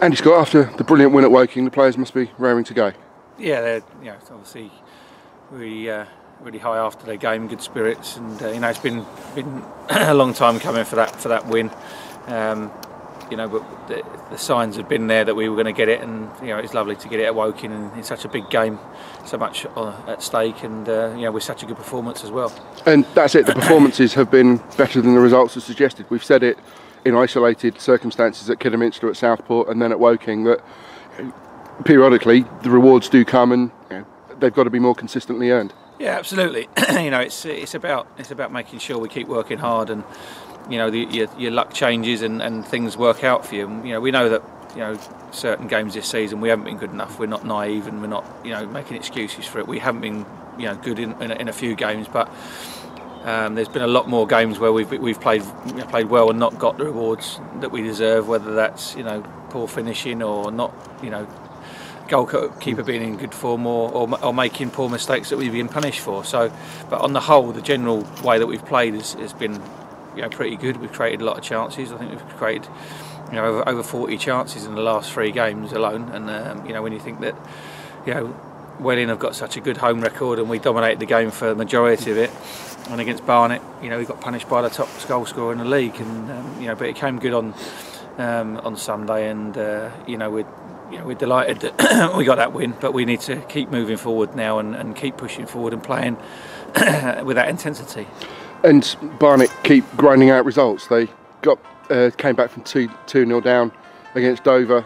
Andy Scott, after the brilliant win at Woking, the players must be raring to go. Yeah, they're obviously really high after their game, good spirits, and it's been a long time coming for that win. But the signs have been there that we were going to get it, and it's lovely to get it at Woking, and it's such a big game, so much at stake, and with such a good performance as well. And that's it. The performances have been better than the results have suggested. We've said it in isolated circumstances at Kidderminster, at Southport, and then at Woking, that periodically the rewards do come, and they've got to be more consistently earned. Yeah, absolutely. It's about making sure we keep working hard, and your luck changes and things work out for you. We know that certain games this season we haven't been good enough. We're not naive, and we're not making excuses for it. We haven't been good in a few games, but there's been a lot more games where we've played well and not got the rewards that we deserve, whether that's poor finishing or not goalkeeper being in good form or making poor mistakes that we've been punished for. So, but on the whole, the general way that we've played has been pretty good. We've created a lot of chances. I think we've created over 40 chances in the last 3 games alone, and when you think that Welling have got such a good home record and we dominated the game for the majority of it, and against Barnet we got punished by the top goal scorer in the league, and but it came good on Sunday, and we're delighted that we got that win, but we need to keep moving forward now and keep pushing forward and playing with that intensity. And Barnet keep grinding out results. They came back from 2-0 down against Dover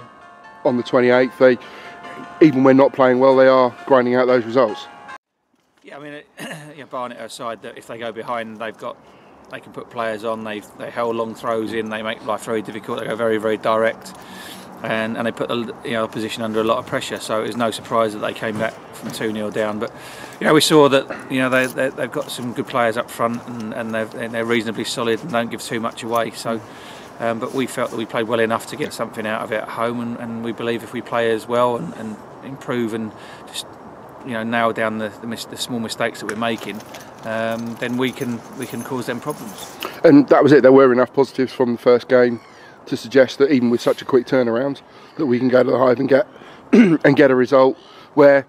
on the 28th. Even when not playing well, they are grinding out those results. Yeah, I mean, Barnet are a side that if they go behind, they can put players on. They held long throws in. They make life very difficult. They go very, very direct, and they put the opposition under a lot of pressure. So it was no surprise that they came back from 2-0 down. But we saw that they've got some good players up front, and they're reasonably solid and don't give too much away. So. But we felt that we played well enough to get something out of it at home, and we believe if we play as well and improve and just nail down the small mistakes that we're making, then we can cause them problems. And that was it. There were enough positives from the first game to suggest that even with such a quick turnaround, that we can go to the Hive and get and get a result where,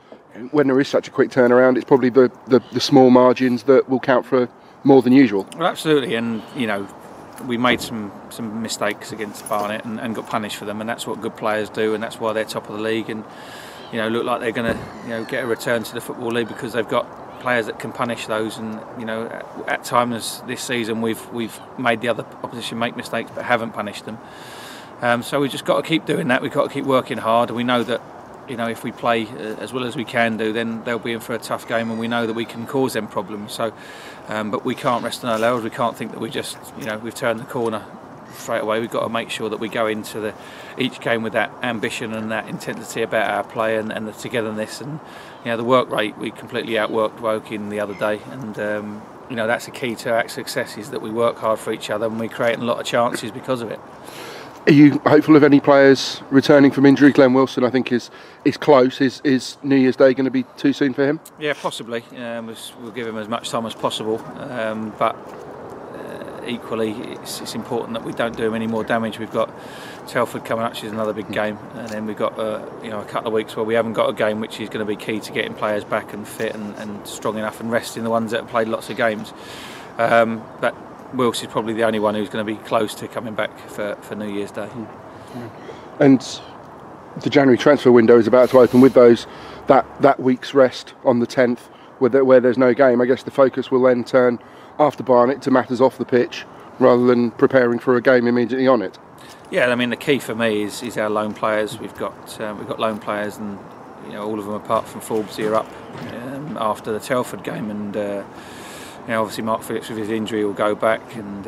when there is such a quick turnaround, it's probably the small margins that will count for more than usual. Well, absolutely, and we made some mistakes against Barnet and got punished for them, and that's what good players do, and that's why they're top of the league, and look like they're going to get a return to the Football League because they've got players that can punish those. And at times this season we've made the other opposition make mistakes but haven't punished them. So we've just got to keep doing that. We've got to keep working hard, and we know that if we play as well as we can do, then they'll be in for a tough game, and we know that we can cause them problems. So, but we can't rest on our laurels. We can't think that we just, we've turned the corner straight away. We've got to make sure that we go into each game with that ambition and that intensity about our play and the togetherness, and the work rate. We completely outworked Woking the other day, and that's the key to our success, is that we work hard for each other and we create a lot of chances because of it. Are you hopeful of any players returning from injury? Glenn Wilson, I think, is close. Is New Year's Day going to be too soon for him? Yeah, possibly. We'll give him as much time as possible, but equally, it's important that we don't do him any more damage. We've got Telford coming up, which is another big game, and then we've got a couple of weeks where we haven't got a game, which is going to be key to getting players back and fit and strong enough, and resting the ones that have played lots of games. But Wilson is probably the only one who's going to be close to coming back for New Year's Day. And the January transfer window is about to open with that week's rest on the 10th, where there's no game. I guess the focus will then turn after Barnet to matters off the pitch rather than preparing for a game immediately on it. Yeah, I mean, the key for me is our loan players. We've got loan players, and all of them apart from Forbes are up after the Telford game, and obviously Mark Phillips with his injury will go back, and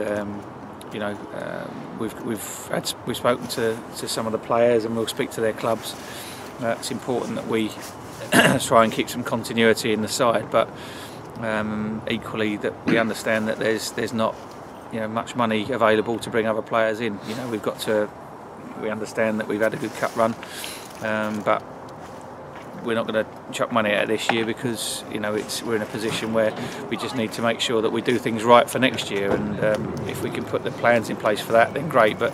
we've spoken to some of the players, and we'll speak to their clubs. It's important that we try and keep some continuity in the side, but equally that we understand that there's not much money available to bring other players in. We understand that we've had a good cup run, but we're not going to chuck money at it this year because we're in a position where we just need to make sure that we do things right for next year, and if we can put the plans in place for that, then great. But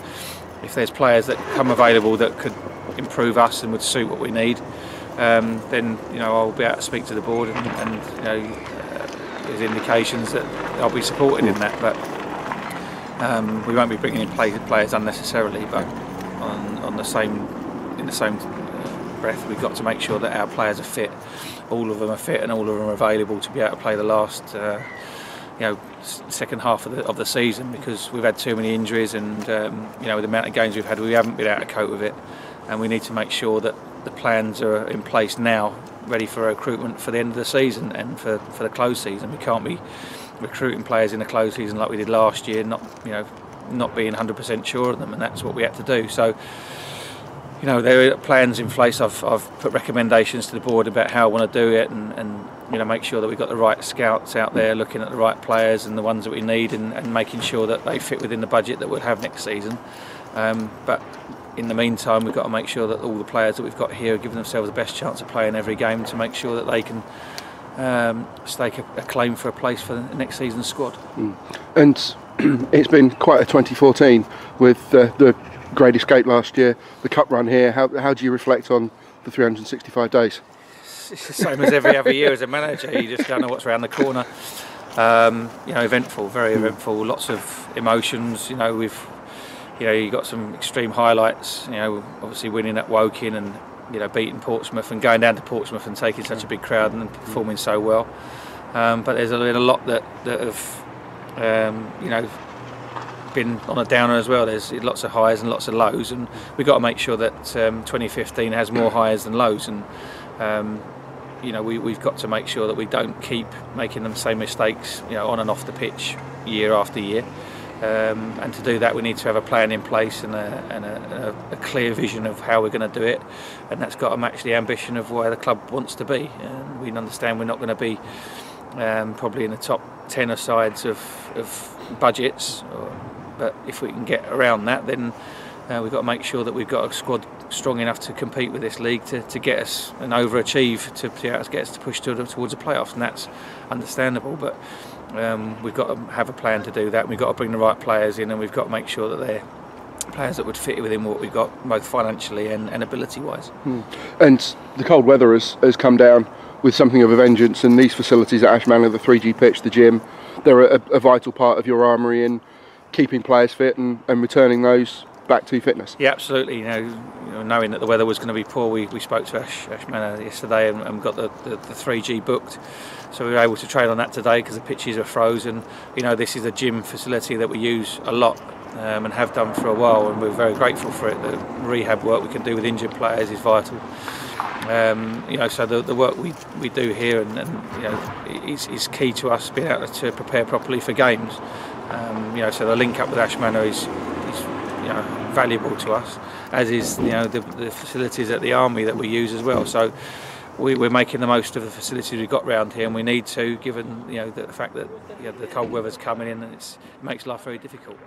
if there's players that come available that could improve us and would suit what we need, then I'll be able to speak to the board and there's indications that I'll be supported in that. But we won't be bringing in players unnecessarily. But in the same breath, we've got to make sure that our players are fit. All of them are fit and all of them are available to be able to play the last second half of the season, because we've had too many injuries and with the amount of games we've had, we haven't been able to cope with it, and we need to make sure that the plans are in place now, ready for recruitment for the end of the season and for the close season. We can't be recruiting players in the close season like we did last year, not being 100% sure of them, and that's what we had to do. So there are plans in place. I've put recommendations to the board about how I want to do it, and make sure that we've got the right scouts out there looking at the right players and the ones that we need, and making sure that they fit within the budget that we'll have next season. But in the meantime, we've got to make sure that all the players that we've got here are giving themselves the best chance of playing every game to make sure that they can stake a claim for a place for the next season's squad. And it's been quite a 2014 with the Great Escape last year, the Cup run here. How do you reflect on the 365 days? It's the same as every other year as a manager. You just don't know what's around the corner. Eventful, very eventful. Lots of emotions. You got some extreme highlights. Obviously winning at Woking and beating Portsmouth and going down to Portsmouth and taking such a big crowd and performing so well. But there's been a lot that have been on a downer as well. There's lots of highs and lots of lows, and we've got to make sure that 2015 has more highs than lows. And we've got to make sure that we don't keep making the same mistakes, on and off the pitch year after year. And to do that, we need to have a plan in place and a clear vision of how we're going to do it, and that's got to match the ambition of where the club wants to be. And we understand we're not going to be probably in the top 10 sides of budgets, but if we can get around that, then we've got to make sure that we've got a squad strong enough to compete with this league to get us and overachieve to get us to push towards the playoffs, and that's understandable. But we've got to have a plan to do that. We've got to bring the right players in, and we've got to make sure that they're players that would fit within what we've got, both financially and ability-wise. And the cold weather has come down with something of a vengeance, and these facilities at Ash Manor, the 3G pitch, the gym, they're a vital part of your armoury in keeping players fit and returning those back to fitness. Yeah, absolutely. Knowing that the weather was going to be poor, we spoke to Ash Manor yesterday and got the 3G booked, so we were able to train on that today because the pitches are frozen. This is a gym facility that we use a lot and have done for a while, and we're very grateful for it. The rehab work we can do with injured players is vital. So the work we do here is key to us being able to prepare properly for games. So the link up with Ash Manor is valuable to us, as is the facilities at the Army that we use as well. So we're making the most of the facilities we've got around here, and we need to, given the fact that the cold weather's coming in, and it makes life very difficult.